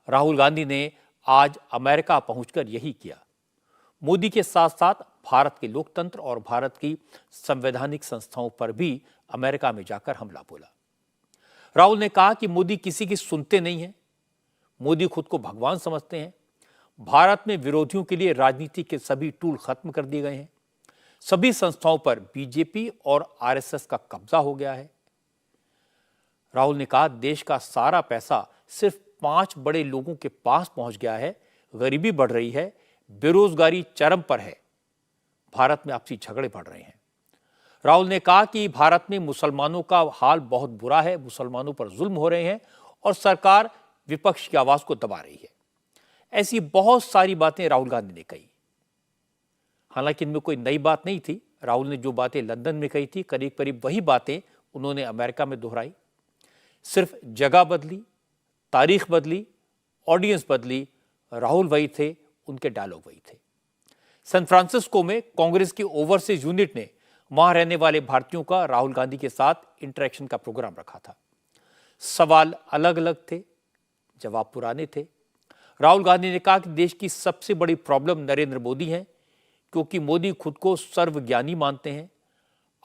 राहुल गांधी ने आज अमेरिका पहुंचकर यही किया। मोदी के साथ साथ भारत के लोकतंत्र और भारत की संवैधानिक संस्थाओं पर भी अमेरिका में जाकर हमला बोला। राहुल ने कहा कि मोदी किसी की सुनते नहीं हैं, मोदी खुद को भगवान समझते हैं। भारत में विरोधियों के लिए राजनीति के सभी टूल खत्म कर दिए गए हैं। सभी संस्थाओं पर बीजेपी और आरएसएस का कब्जा हो गया है। राहुल ने कहा, देश का सारा पैसा सिर्फ 5 बड़े लोगों के पास पहुंच गया है। गरीबी बढ़ रही है, बेरोजगारी चरम पर है, भारत में आपसी झगड़े बढ़ रहे हैं। राहुल ने कहा कि भारत में मुसलमानों का हाल बहुत बुरा है, मुसलमानों पर जुल्म हो रहे हैं और सरकार विपक्ष की आवाज को दबा रही है। ऐसी बहुत सारी बातें राहुल गांधी ने कही। हालांकि इनमें कोई नई बात नहीं थी। राहुल ने जो बातें लंदन में कही थी, करीब करीब वही बातें उन्होंने अमेरिका में दोहराई। सिर्फ जगह बदली, तारीख बदली, ऑडियंस बदली, राहुल वही थे, उनके डायलॉग वही थे। सैन फ्रांसिस्को में कांग्रेस की ओवरसीज यूनिट ने वहां रहने वाले भारतीयों का राहुल गांधी के साथ इंटरेक्शन का प्रोग्राम रखा था। सवाल अलग अलग थे, जवाब पुराने थे। राहुल गांधी ने कहा कि देश की सबसे बड़ी प्रॉब्लम नरेंद्र मोदी है, क्योंकि मोदी खुद को सर्वज्ञानी मानते हैं।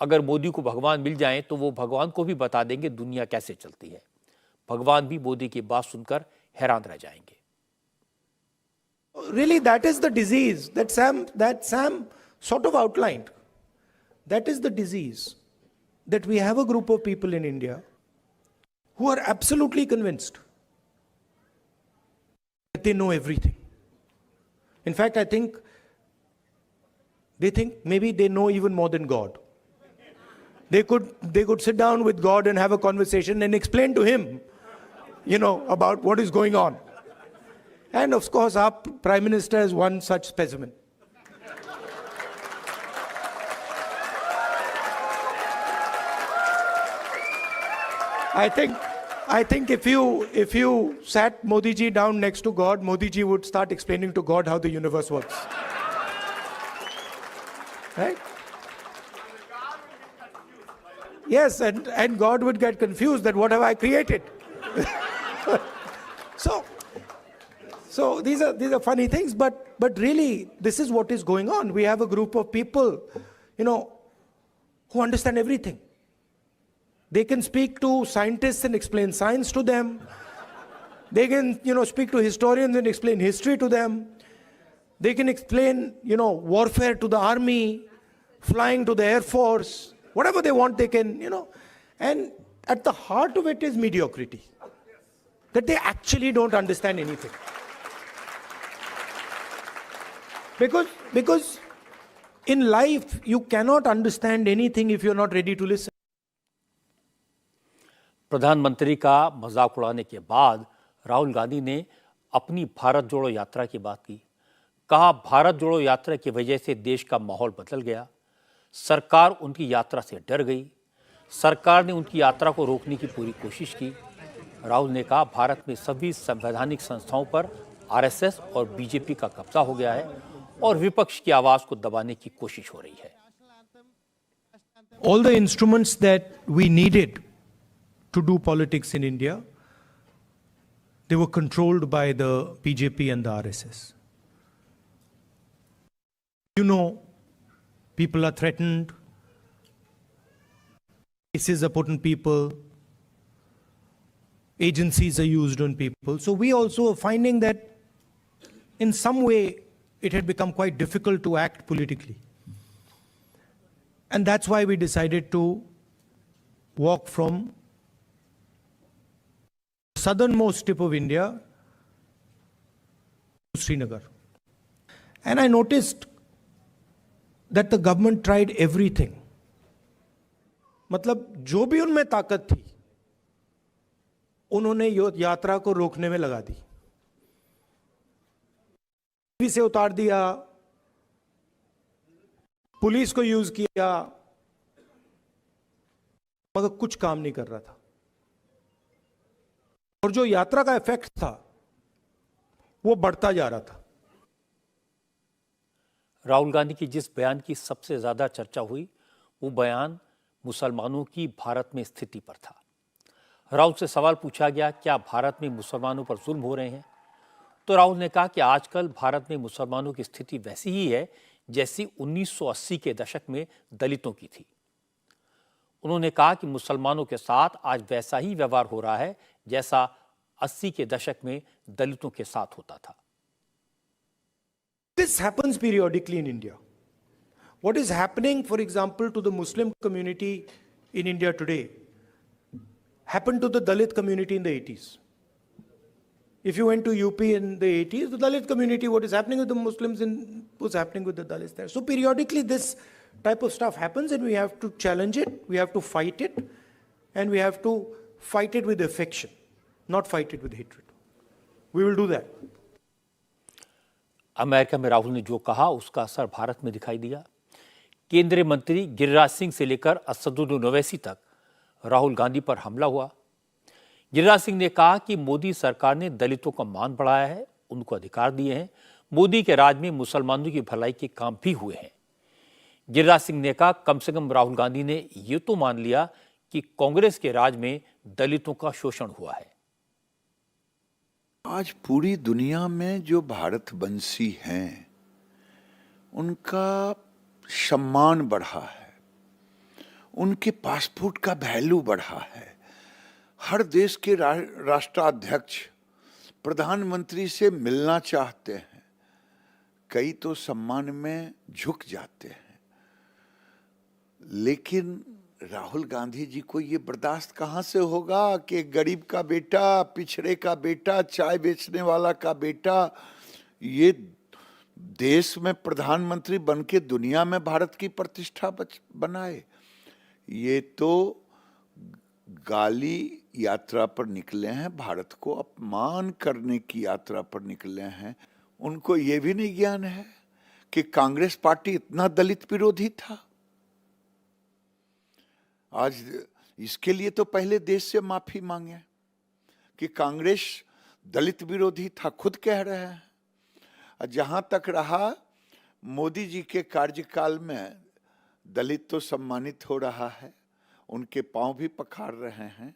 अगर मोदी को भगवान मिल जाए तो वो भगवान को भी बता देंगे दुनिया कैसे चलती है। भगवान भी मोदी की बात सुनकर हैरान रह जाएंगे। Really, that is the disease that Sam sort of outlined. That is the disease, that we have a group of people in India who are absolutely convinced that they know everything. In fact, I think they think maybe they know even more than God. They could sit down with God and have a conversation and explain to him, about what is going on. And of course, our Prime Minister is one such specimen. I think if you sat Modi ji down next to God, Modi ji would start explaining to God how the universe works. Right? Yes, and God would get confused that what have I created? So these are funny things, but really this is what is going on. We have a group of people, who understand everything. They can speak to scientists and explain science to them. They can, speak to historians and explain history to them. They can explain, warfare to the army, flying to the Air Force, whatever they want they can, And at the heart of it is mediocrity. That they actually don't understand anything. Because in life, you cannot understand anything if you're not ready to listen. प्रधानमंत्री का मजाक उड़ाने के बाद राहुल गांधी ने अपनी भारत जोड़ो यात्रा की बात की। कहा, भारत जोड़ो यात्रा की वजह से देश का माहौल बदल गया। सरकार उनकी यात्रा से डर गई। सरकार ने उनकी यात्रा को रोकने की पूरी कोशिश की। राहुल ने कहा, भारत में सभी संवैधानिक संस्थाओं पर आरएसएस और बीजेपी का कब्जा हो गया है और विपक्ष की आवाज को दबाने की कोशिश हो रही है। All the instruments that we needed to do politics in India, they were controlled by the BJP and the RSS. People are threatened, cases are put on people, agencies are used on people. So we also are finding that in some way it had become quite difficult to act politically. And that's why we decided to walk from southernmost tip of India to Srinagar. And I noticed that the government tried everything. मतलब जो भी उनमें ताकत थी, उन्होंने यात्रा को रोकने में लगा दी। टीवी से उतार दिया, पुलिस को यूज किया, मगर कुछ काम नहीं कर रहा था। और जो यात्रा का इफेक्ट था वो बढ़ता जा रहा था। राहुल गांधी की जिस बयान की सबसे ज्यादा चर्चा हुई वो बयान मुसलमानों की भारत में स्थिति पर था। राहुल से सवाल पूछा गया, क्या भारत में मुसलमानों पर जुल्म हो रहे हैं? तो राहुल ने कहा कि आजकल भारत में मुसलमानों की स्थिति वैसी ही है जैसी 1980 के दशक में दलितों की थी। उन्होंने कहा कि मुसलमानों के साथ आज वैसा ही व्यवहार हो रहा है जैसा 80 के दशक में दलितों के साथ होता था। This happens periodically in India. What is happening, for example, to the Muslim community in India today happened to the Dalit community in the 80s. If you went to UP in the 80s, the Dalit community, what is happening with the Muslims was happening with the Dalits there. So periodically this type of stuff happens and we have to challenge it, we have to fight it, and we have to fight it with affection, not fight it with hatred. We will do that. America में राहुल ने जो कहा उसका असर भारत में दिखाई दिया। केंद्रीय मंत्री गिरिराज सिंह से लेकर असदुद्दीन ओवैसी तक राहुल गांधी पर हमला हुआ। गिरिराज सिंह ने कहा कि मोदी सरकार ने दलितों का मान बढ़ाया है, उनको अधिकार दिए हैं। मोदी के राज में मुसलमानों की भलाई के काम भी हुए हैं। गिरिराज सिंह ने कहा कम से कम राहुल गांधी ने यह तो मान लिया कि कांग्रेस के राज में दलितों का शोषण हुआ है। आज पूरी दुनिया में जो भारतवंशी हैं उनका सम्मान बढ़ा है, उनके पासपोर्ट का वैल्यू बढ़ा है। हर देश के राष्ट्राध्यक्ष प्रधानमंत्री से मिलना चाहते हैं, कई तो सम्मान में झुक जाते हैं। लेकिन राहुल गांधी जी को ये बर्दाश्त कहाँ से होगा कि गरीब का बेटा, पिछड़े का बेटा, चाय बेचने वाला का बेटा ये देश में प्रधानमंत्री बन के दुनिया में भारत की प्रतिष्ठा बनाए। ये तो गाली यात्रा पर निकले हैं, भारत को अपमान करने की यात्रा पर निकले हैं। उनको ये भी नहीं ज्ञान है कि कांग्रेस पार्टी इतना दलित विरोधी था। आज इसके लिए तो पहले देश से माफी मांगे कि कांग्रेस दलित विरोधी था, खुद कह रहे हैं। जहां तक रहा मोदी जी के कार्यकाल में दलित तो सम्मानित हो रहा है, उनके पांव भी पखार रहे हैं।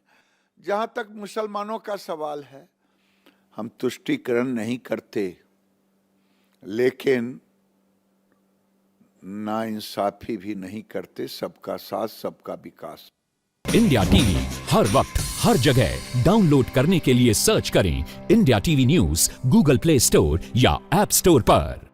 जहां तक मुसलमानों का सवाल है, हम तुष्टीकरण नहीं करते, लेकिन नाइंसाफी भी नहीं करते। सबका साथ सबका विकास। इंडिया टीवी हर वक्त हर जगह डाउनलोड करने के लिए सर्च करें India TV news Google play store या ऐप स्टोर पर।